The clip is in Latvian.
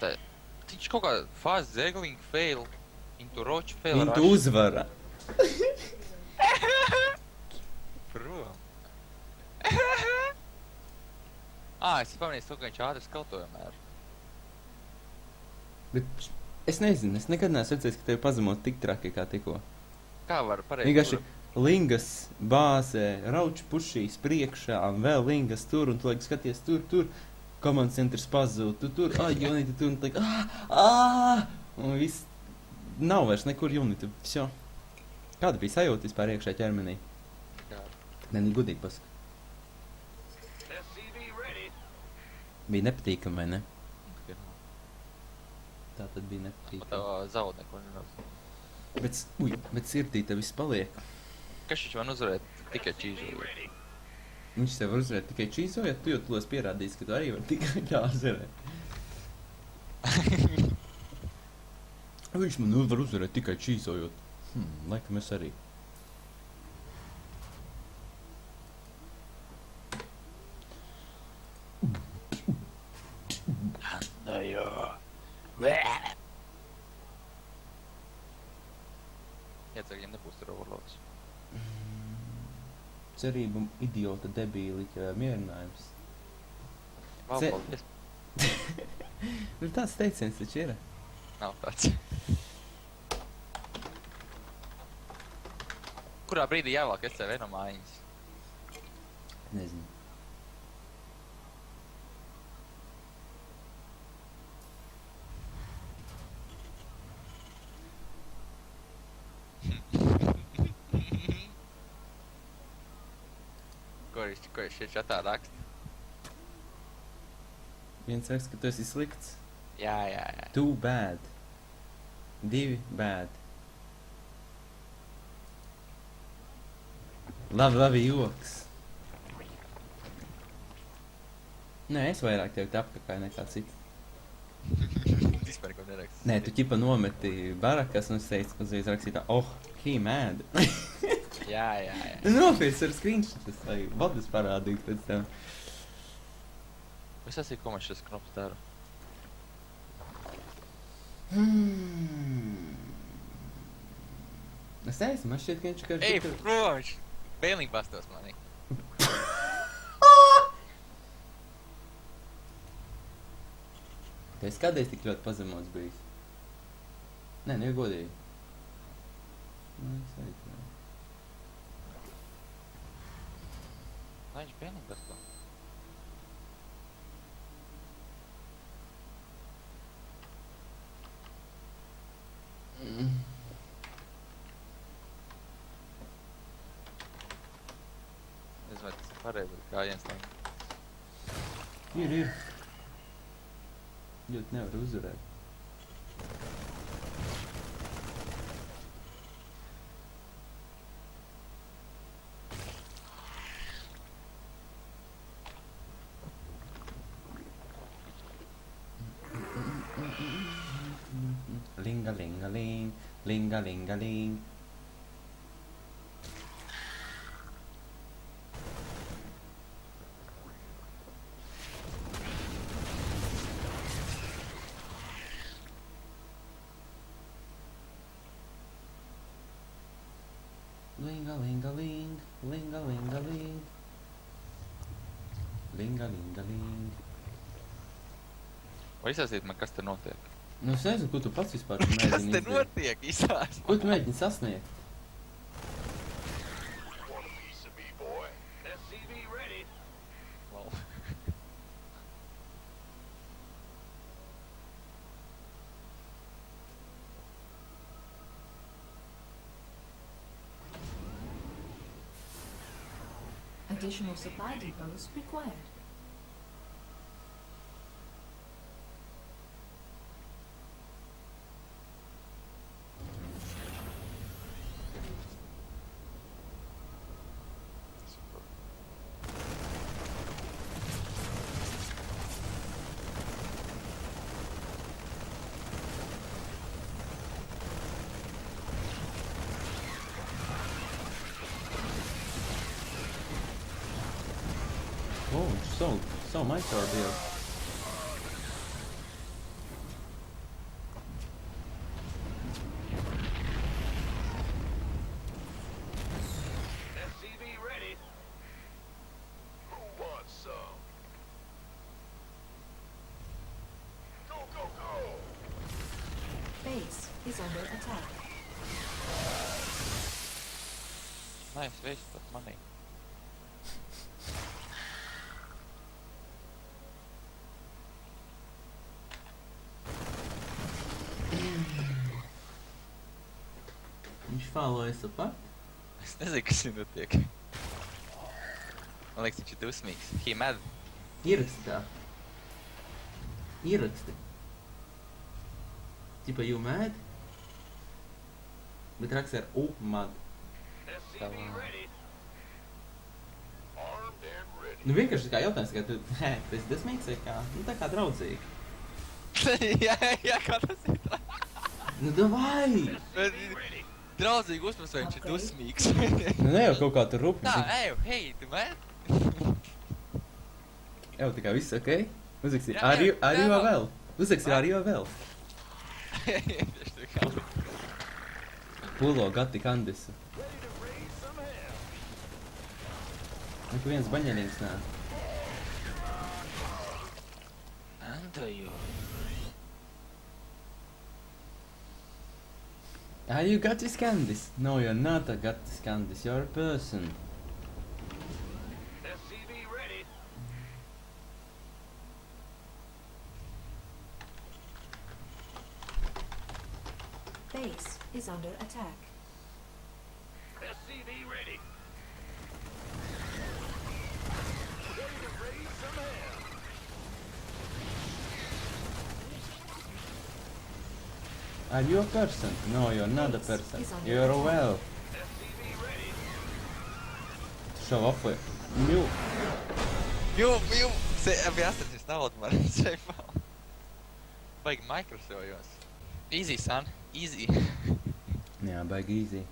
Tā, viņš kaut kā fast zegling fail. Into roach fail Into rush. uzvara. Prom. Es pamanīju to, ka viņš ātri skalto vienmēr. Bet es nezinu, es nekad neesmu redzējis, ka tevi pazemot tik traki kā tikko. Kā var pareizi? Vienkārši lingas bāzē, rauč pušīs priekšā, un vēl lingas tur, un tu laik skaties tur, komandas centrs pazūd, tu tur, Junita tur, un tu laik, un viss, nav vairs nekur Junita, всё. Kāda bija sajūta vispār iekšā ķermenī? Kā? Ne, nu gudīgi pasaka. Bija nepatīkami, vai ne? Tā tad bija nepatīkami. Tā zaud neko nenos. Bet sirdī tev viss paliek. Kas viņš man uzvarēt tikai čīžojot? Viņš tev var uzvarēt tikai čīzojot, tu jau tu esi pierādījis, ka tu arī var tikai ķāzerēt. Viņš man var uzvarēt tikai čīzojot. Laikam es arī. Iedzer, viņam nebūs tur overloads. Cerība idiota debīli mierinājums. Ce- Paldies. Ir tāds teiciens taču ir. Nav tāds. Kurā brīdī jāvāk SCV no mājiņas? Nezinu. Ko viņš šeit čatā raksta? Viens raksta, ka tu esi slikts. Jā. Too bad. 2 bad. Labi joks. Nē, es vairāk tevi te apkakāju nekā citu. Vispār neko neraksta. Nē, tu ķipa nometi barakas un es teicu, ka uzreiz rakstīju tā, he mad. Jā. Nopietni ar screenshotus, lai vadus parādītu pēc tam. Es esmu, ko man šis knops dara. Es nezinu, man šķiet, ka viņš kā... Ej, prom, viņš vēlīgi bastos manī. Tu esi kādreiz tik ļoti pazemots bijis? Nē, nu jau godīgi. Nu, es arī tā. Lai viņš vēlīgi basto. Es vai tas ir pareizi, kājiens tam. Ir. Ļoti nevar uzvarēt. Linga-linga-ling, linga-linga-ling. Linga-linga-ling, linga-linga-ling. Linga-linga-ling. Vai izsāstīt man, kas te notiek? Nu, es nezinu, ko tu pats vispār Kas mēģini te izdarīt. notiek? Izsāst. Ko tu mēģini sasniegt? Lol. Additional supply depots required. Oh, viņš savu maisāru dievu. Base is under attack. Nice waste of money. Viņš fālojas apart? Es nezinu, kas viņam notiek. Man liekas, viņš ir dusmīgs. He mad. Ieraksti tā. Ieraksti. Tipa you mad? Bet raksti ar U mad. Nu vienkārši kā jautājums, kā tu, tu esi desmīgs vai kā? Nu tā kā draudzīgi. jā, kā tas ir tā. Nu davai! Bet draudzīgi uzpras, vai viņš ir dusmīgs. Nu ne jau kaut kā tur rupni. Tā, ej, hei, tu mad? Jau tā kā viss ok? Uzraksti, Jā, are you jā. well? Uzraksti, are you well? Tieši tā kā. Pulo gati kandisu. Neku viens baņēnīgs nā. Andoju. Are you Gatis Candice? No, you're not a Gatis Candice, you're a person. SCV ready. Base is under attack. SCV ready. Ready to raise some hell. Are you a person? No, you're not a person. You're a well. SCV ready. Šau apvai. Mju. Mju, bija atracis naudu man seifā. Baigi Microsoft. Easy, son, easy. Jā, baigi easy.